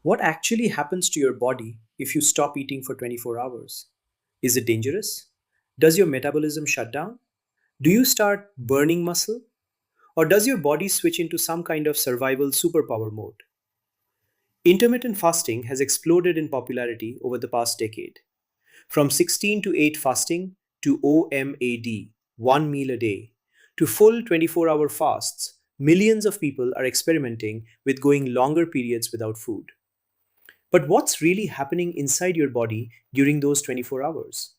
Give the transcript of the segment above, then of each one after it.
What actually happens to your body if you stop eating for 24 hours? Is it dangerous? Does your metabolism shut down? Do you start burning muscle? Or does your body switch into some kind of survival superpower mode? Intermittent fasting has exploded in popularity over the past decade. From 16 to 8 fasting to OMAD, one meal a day, to full 24-hour fasts, millions of people are experimenting with going longer periods without food. But what's really happening inside your body during those 24 hours?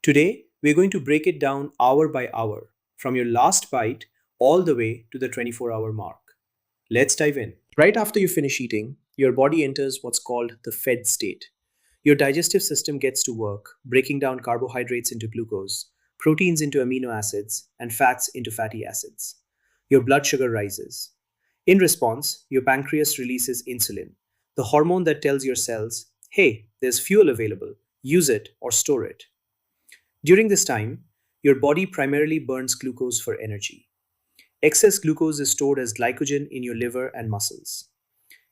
Today, we're going to break it down hour by hour, from your last bite all the way to the 24-hour mark. Let's dive in. Right after you finish eating, your body enters what's called the fed state. Your digestive system gets to work, breaking down carbohydrates into glucose, proteins into amino acids, and fats into fatty acids. Your blood sugar rises. In response, your pancreas releases insulin, the hormone that tells your cells, hey, there's fuel available, use it or store it. During this time, your body primarily burns glucose for energy. Excess glucose is stored as glycogen in your liver and muscles.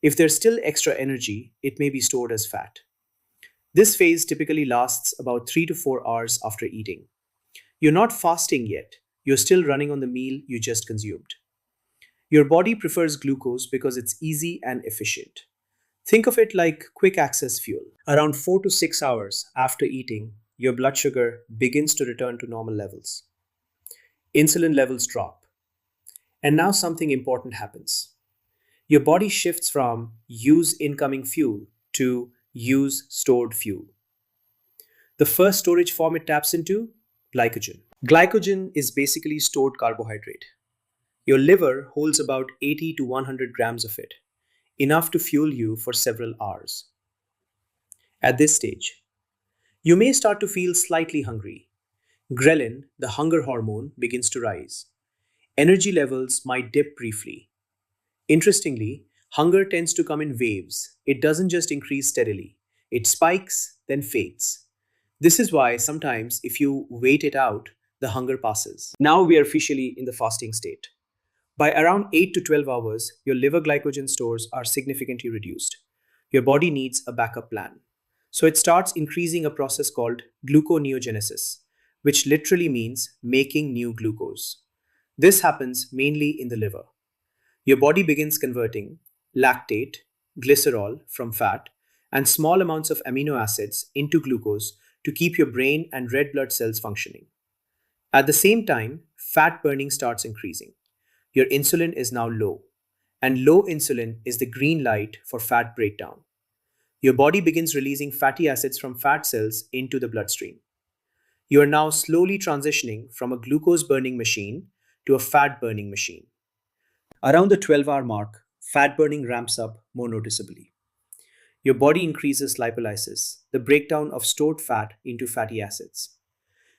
If there's still extra energy, it may be stored as fat. This phase typically lasts about 3 to 4 hours after eating. You're not fasting yet, you're still running on the meal you just consumed. Your body prefers glucose because it's easy and efficient. Think of it like quick access fuel. Around 4 to 6 hours after eating, your blood sugar begins to return to normal levels. Insulin levels drop. And now something important happens. Your body shifts from use incoming fuel to use stored fuel. The first storage form it taps into? Glycogen. Glycogen is basically stored carbohydrate. Your liver holds about 80 to 100 grams of it, enough to fuel you for several hours. At this stage, you may start to feel slightly hungry. Ghrelin, the hunger hormone, begins to rise. Energy levels might dip briefly. Interestingly, hunger tends to come in waves. It doesn't just increase steadily. It spikes, then fades. This is why sometimes if you wait it out, the hunger passes. Now we are officially in the fasting state. By around 8 to 12 hours, your liver glycogen stores are significantly reduced. Your body needs a backup plan. So it starts increasing a process called gluconeogenesis, which literally means making new glucose. This happens mainly in the liver. Your body begins converting lactate, glycerol from fat, and small amounts of amino acids into glucose to keep your brain and red blood cells functioning. At the same time, fat burning starts increasing. Your insulin is now low, and low insulin is the green light for fat breakdown. Your body begins releasing fatty acids from fat cells into the bloodstream. You are now slowly transitioning from a glucose burning machine to a fat burning machine. Around the 12-hour mark, fat burning ramps up more noticeably. Your body increases lipolysis, the breakdown of stored fat into fatty acids.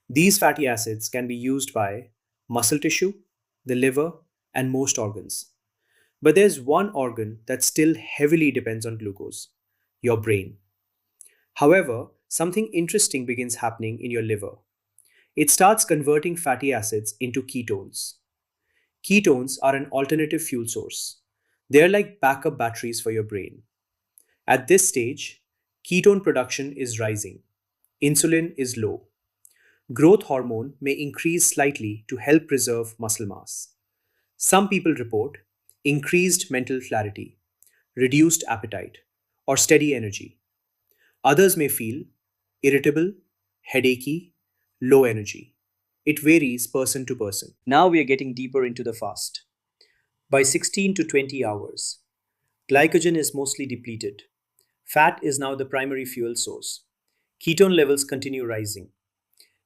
These fatty acids can be used by muscle tissue, the liver, and most organs. But there's one organ that still heavily depends on glucose: your brain. However, something interesting begins happening in your liver. It starts converting fatty acids into ketones. Ketones are an alternative fuel source. They're like backup batteries for your brain. At this stage, ketone production is rising. Insulin is low. Growth hormone may increase slightly to help preserve muscle mass. Some people report increased mental clarity, reduced appetite, or steady energy. Others may feel irritable, headachy, low energy. It varies person to person. Now we are getting deeper into the fast. By 16 to 20 hours, glycogen is mostly depleted. Fat is now the primary fuel source. Ketone levels continue rising.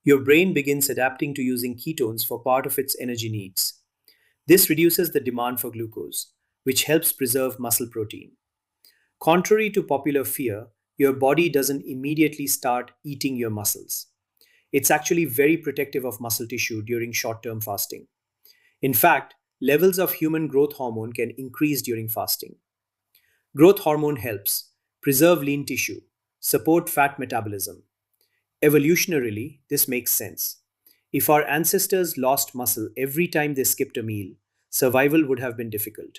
Your brain begins adapting to using ketones for part of its energy needs. This reduces the demand for glucose, which helps preserve muscle protein. Contrary to popular fear, your body doesn't immediately start eating your muscles. It's actually very protective of muscle tissue during short-term fasting. In fact, levels of human growth hormone can increase during fasting. Growth hormone helps preserve lean tissue, support fat metabolism. Evolutionarily, this makes sense. If our ancestors lost muscle every time they skipped a meal, survival would have been difficult.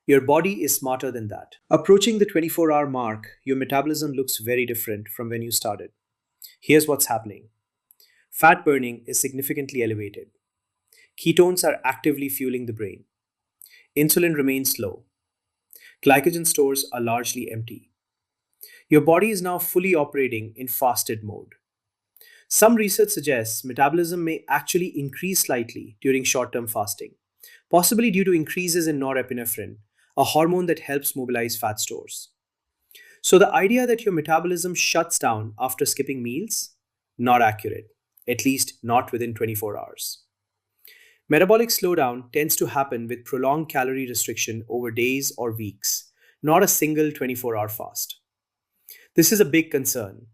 Your body is smarter than that. Approaching the 24-hour mark, your metabolism looks very different from when you started. Here's what's happening. Fat burning is significantly elevated. Ketones are actively fueling the brain. Insulin remains low. Glycogen stores are largely empty. Your body is now fully operating in fasted mode. Some research suggests metabolism may actually increase slightly during short term fasting, possibly due to increases in norepinephrine, a hormone that helps mobilize fat stores. So, the idea that your metabolism shuts down after skipping meals? Not accurate, at least not within 24 hours. Metabolic slowdown tends to happen with prolonged calorie restriction over days or weeks, not a single 24-hour fast. This is a big concern.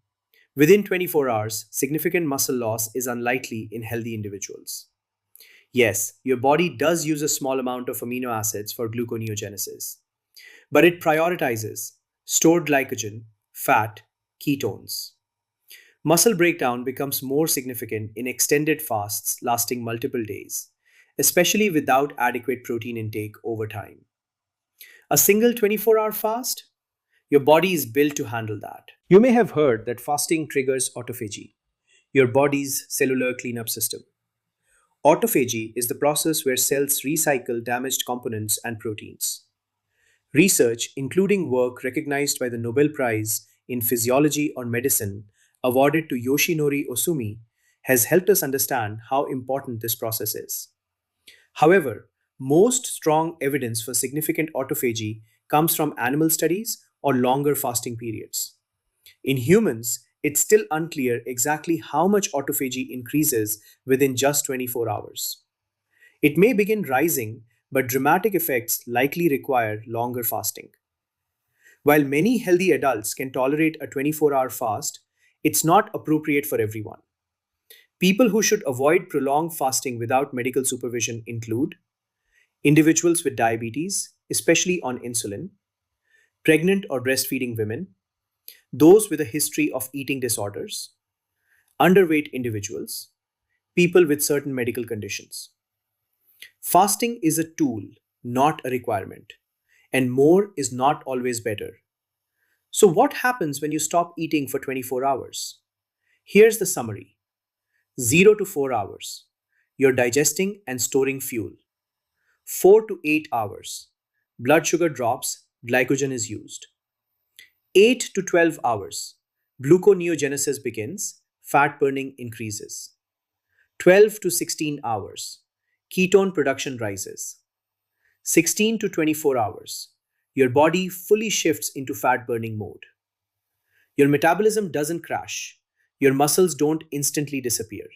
Within 24 hours, significant muscle loss is unlikely in healthy individuals. Yes, your body does use a small amount of amino acids for gluconeogenesis, but it prioritizes stored glycogen, fat, ketones. Muscle breakdown becomes more significant in extended fasts lasting multiple days, especially without adequate protein intake over time. A single 24-hour fast? Your body is built to handle that. You may have heard that fasting triggers autophagy, your body's cellular cleanup system. Autophagy is the process where cells recycle damaged components and proteins. Research, including work recognized by the Nobel Prize in Physiology or Medicine, awarded to Yoshinori Osumi, has helped us understand how important this process is. However, most strong evidence for significant autophagy comes from animal studies or longer fasting periods. In humans, it's still unclear exactly how much autophagy increases within just 24 hours. It may begin rising, but dramatic effects likely require longer fasting. While many healthy adults can tolerate a 24-hour fast, it's not appropriate for everyone. People who should avoid prolonged fasting without medical supervision include individuals with diabetes, especially on insulin, pregnant or breastfeeding women, those with a history of eating disorders, underweight individuals, people with certain medical conditions. Fasting is a tool, not a requirement, and more is not always better. So, what happens when you stop eating for 24 hours? Here's the summary: 0 to 4 hours, you're digesting and storing fuel. 4 to 8 hours, blood sugar drops, glycogen is used. 8 to 12 hours, gluconeogenesis begins, fat burning increases. 12 to 16 hours, ketone production rises. 16 to 24 hours, your body fully shifts into fat burning mode. Your metabolism doesn't crash, your muscles don't instantly disappear,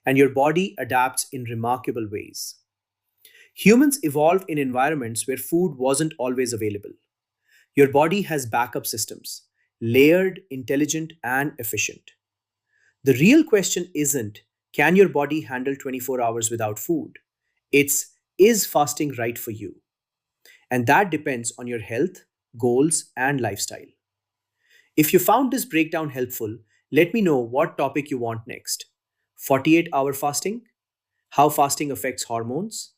and your body adapts in remarkable ways. Humans evolved in environments where food wasn't always available. Your body has backup systems, layered, intelligent, and efficient. The real question isn't, can your body handle 24 hours without food? It's, is fasting right for you? And that depends on your health, goals, and lifestyle. If you found this breakdown helpful, let me know what topic you want next. 48-hour fasting? How fasting affects hormones?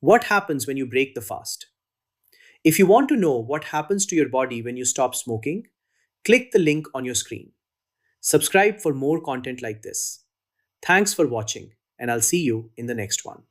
What happens when you break the fast? If you want to know what happens to your body when you stop smoking, click the link on your screen. Subscribe for more content like this. Thanks for watching, and I'll see you in the next one.